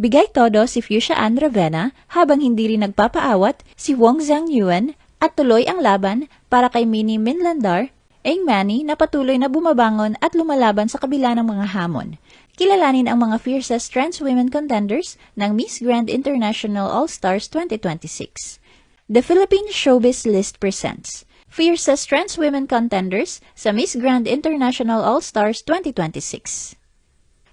Bigay todo si Fuchsia Ann Ravenna habang hindi rin nagpapaawat si Wang Zhangyuan at tuloy ang laban para kay Minnie Minlandar, Eng Mani na patuloy na bumabangon at lumalaban sa kabila ng mga hamon. Kilalanin ang mga fiercest trans women contenders ng Miss Grand International All-Stars 2026. The Philippine Showbiz List presents Fiercest Trans Women Contenders sa Miss Grand International All-Stars 2026.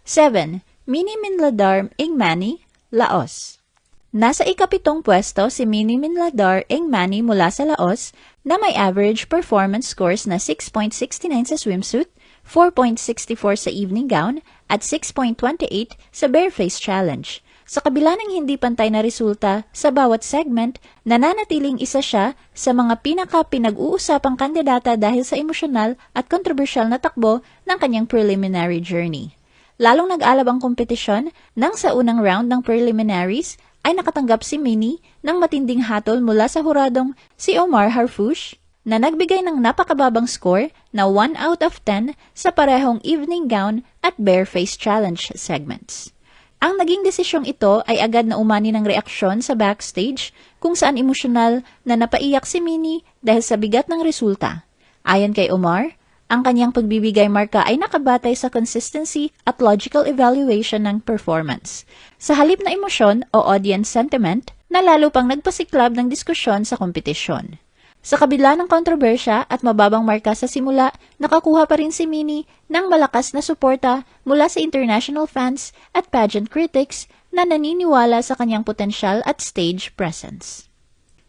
7. Minnie Minladar Eng Mani, Laos. Nasa ikapitong pwesto si Minnie Minladar Eng Mani mula sa Laos na may average performance scores na 6.69 sa swimsuit, 4.64 sa evening gown, at 6.28 sa bareface challenge. Sa kabila ng hindi pantay na resulta sa bawat segment, nananatiling isa siya sa mga pinaka-pinag-uusapang kandidata dahil sa emosyonal at kontrobersyal na takbo ng kanyang preliminary journey. Lalong nag-alab ang kompetisyon nang sa unang round ng preliminaries ay nakatanggap si Minnie ng matinding hatol mula sa huradong si Omar Harfouche na nagbigay ng napakababang score na 1 out of 10 sa parehong evening gown at bareface challenge segments. Ang naging desisyong ito ay agad na umani ng reaksyon sa backstage kung saan emosyonal na napaiyak si Minnie dahil sa bigat ng resulta. Ayon kay Omar, ang kanyang pagbibigay marka ay nakabatay sa consistency at logical evaluation ng performance. Sa halip na emosyon o audience sentiment, na lalo pang nagpasiklab ng diskusyon sa kompetisyon. Sa kabila ng kontrobersya at mababang marka sa simula, nakakuha pa rin si Minnie ng malakas na suporta mula sa international fans at pageant critics na naniniwala sa kanyang potensyal at stage presence.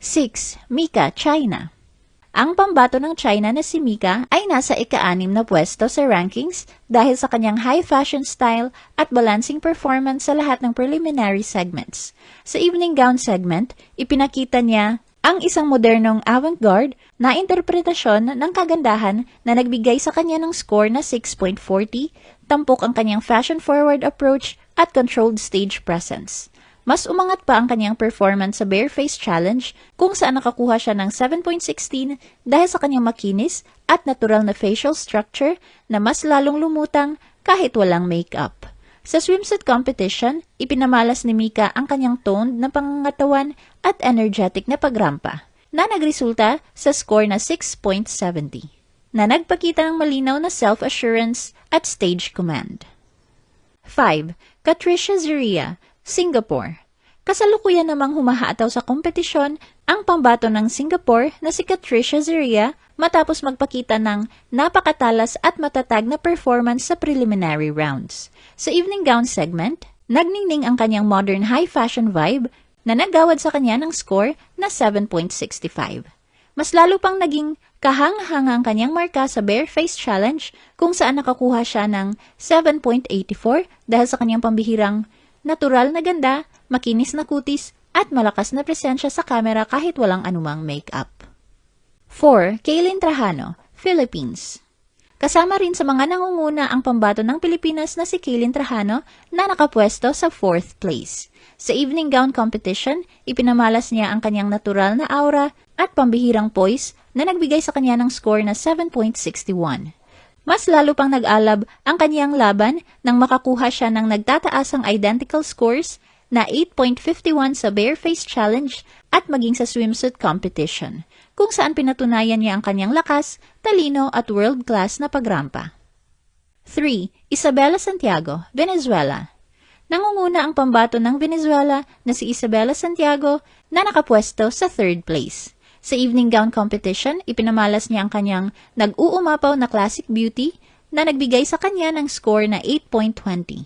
6. Mika, China. Ang pambato ng China na si Mika ay nasa ika-6 na pwesto sa rankings dahil sa kanyang high fashion style at balancing performance sa lahat ng preliminary segments. Sa evening gown segment, ipinakita niya ang isang modernong avant-garde na interpretasyon ng kagandahan na nagbigay sa kanya ng score na 6.40, tampok ang kanyang fashion-forward approach at controlled stage presence. Mas umangat pa ang kanyang performance sa bareface challenge kung saan nakakuha siya ng 7.16 dahil sa kanyang makinis at natural na facial structure na mas lalong lumutang kahit walang makeup. Sa swimsuit competition, ipinamalas ni Mika ang kanyang toned na pangangatawan at energetic na pagrampa na nagresulta sa score na 6.70 na nagpakita ng malinaw na self-assurance at stage command. 5. Katricia Zeria, Singapore. Kasalukuyan namang humahataw sa kompetisyon ang pambato ng Singapore na si Katricia Zeria matapos magpakita ng napakatalas at matatag na performance sa preliminary rounds. Sa evening gown segment, nagningning ang kanyang modern high fashion vibe na naggawad sa kanya ng score na 7.65. Mas lalo pang naging kahang-hanga ang kanyang marka sa bareface challenge kung saan nakakuha siya ng 7.84 dahil sa kanyang pambihirang natural na ganda, makinis na kutis, at malakas na presensya sa kamera kahit walang anumang makeup. 4. Kaylin Trajano, Philippines. Kasama rin sa mga nangunguna ang pambato ng Pilipinas na si Kaylin Trajano na nakapwesto sa 4th place. Sa evening gown competition, ipinamalas niya ang kanyang natural na aura at pambihirang poise na nagbigay sa kanya ng score na 7.61. Mas lalo pang nag-alab ang kanyang laban nang makakuha siya ng nagtataasang identical scores na 8.51 sa bareface challenge at maging sa swimsuit competition, kung saan pinatunayan niya ang kanyang lakas, talino at world-class na pagrampa. 3. Isabela Santiago, Venezuela. Nangunguna ang pambato ng Venezuela na si Isabela Santiago na nakapwesto sa 3rd place. Sa evening gown competition, ipinamalas niya ang kanyang nag-uumapaw na classic beauty na nagbigay sa kanya ng score na 8.20.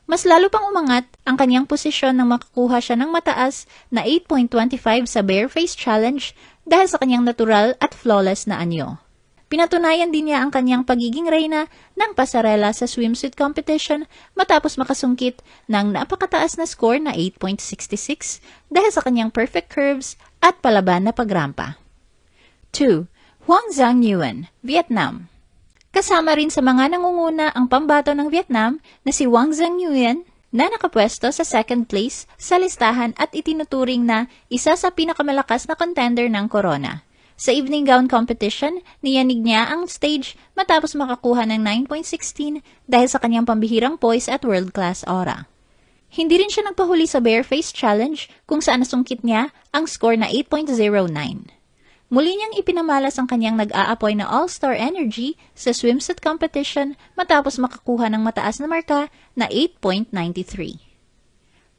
Mas lalo pang umangat ang kanyang posisyon nang makakuha siya ng mataas na 8.25 sa bareface challenge dahil sa kanyang natural at flawless na anyo. Pinatunayan din niya ang kanyang pagiging reyna ng pasarela sa swimsuit competition matapos makasungkit ng napakataas na score na 8.66 dahil sa kanyang perfect curves at palaban na pagrampa. 2. Wang Zhangyuan, Vietnam. Kasama rin sa mga nangunguna ang pambato ng Vietnam na si Wang Zhangyuan na nakapwesto sa 2nd place sa listahan at itinuturing na isa sa pinakamalakas na contender ng corona. Sa evening gown competition, niyanig niya ang stage matapos makakuha ng 9.16 dahil sa kanyang pambihirang poise at world-class aura. Hindi rin siya nagpahuli sa Bareface Challenge kung saan nasungkit niya ang score na 8.09. Muli niyang ipinamalas ang kanyang nag-aapoy na all-star energy sa swimsuit competition matapos makakuha ng mataas na marka na 8.93.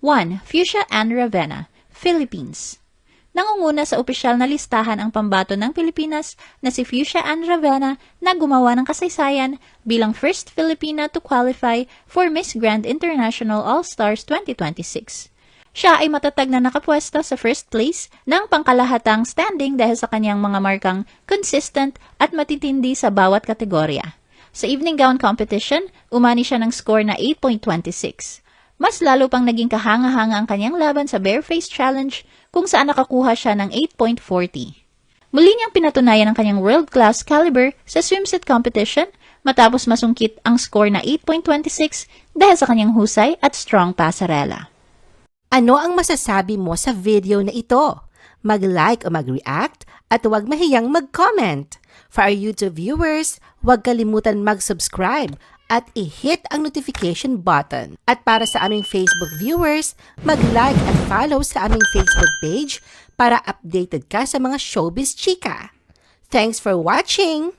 1. Fuchsia Ann Ravenna, Philippines. Nangunguna sa opisyal na listahan ang pambato ng Pilipinas na si Fuchsia Ann Ravenna na gumawa ng kasaysayan bilang first Filipina to qualify for Miss Grand International All-Stars 2026. Siya ay matatag na nakapwesto sa first place ng pangkalahatang standing dahil sa kanyang mga markang consistent at matitindi sa bawat kategorya. Sa evening gown competition, umani siya ng score na 8.26. Mas lalo pang naging kahanga-hanga ang kanyang laban sa Bareface Challenge kung saan nakakuha siya ng 8.40. Muli niyang pinatunayan ang kanyang world-class caliber sa swimsuit competition matapos masungkit ang score na 8.26 dahil sa kanyang husay at strong pasarela. Ano ang masasabi mo sa video na ito? Mag-like o mag-react at huwag mahiyang mag-comment. For our YouTube viewers, huwag kalimutan mag-subscribe at i-hit ang notification button. At para sa aming Facebook viewers, mag-like at follow sa aming Facebook page para updated ka sa mga showbiz chika. Thanks for watching!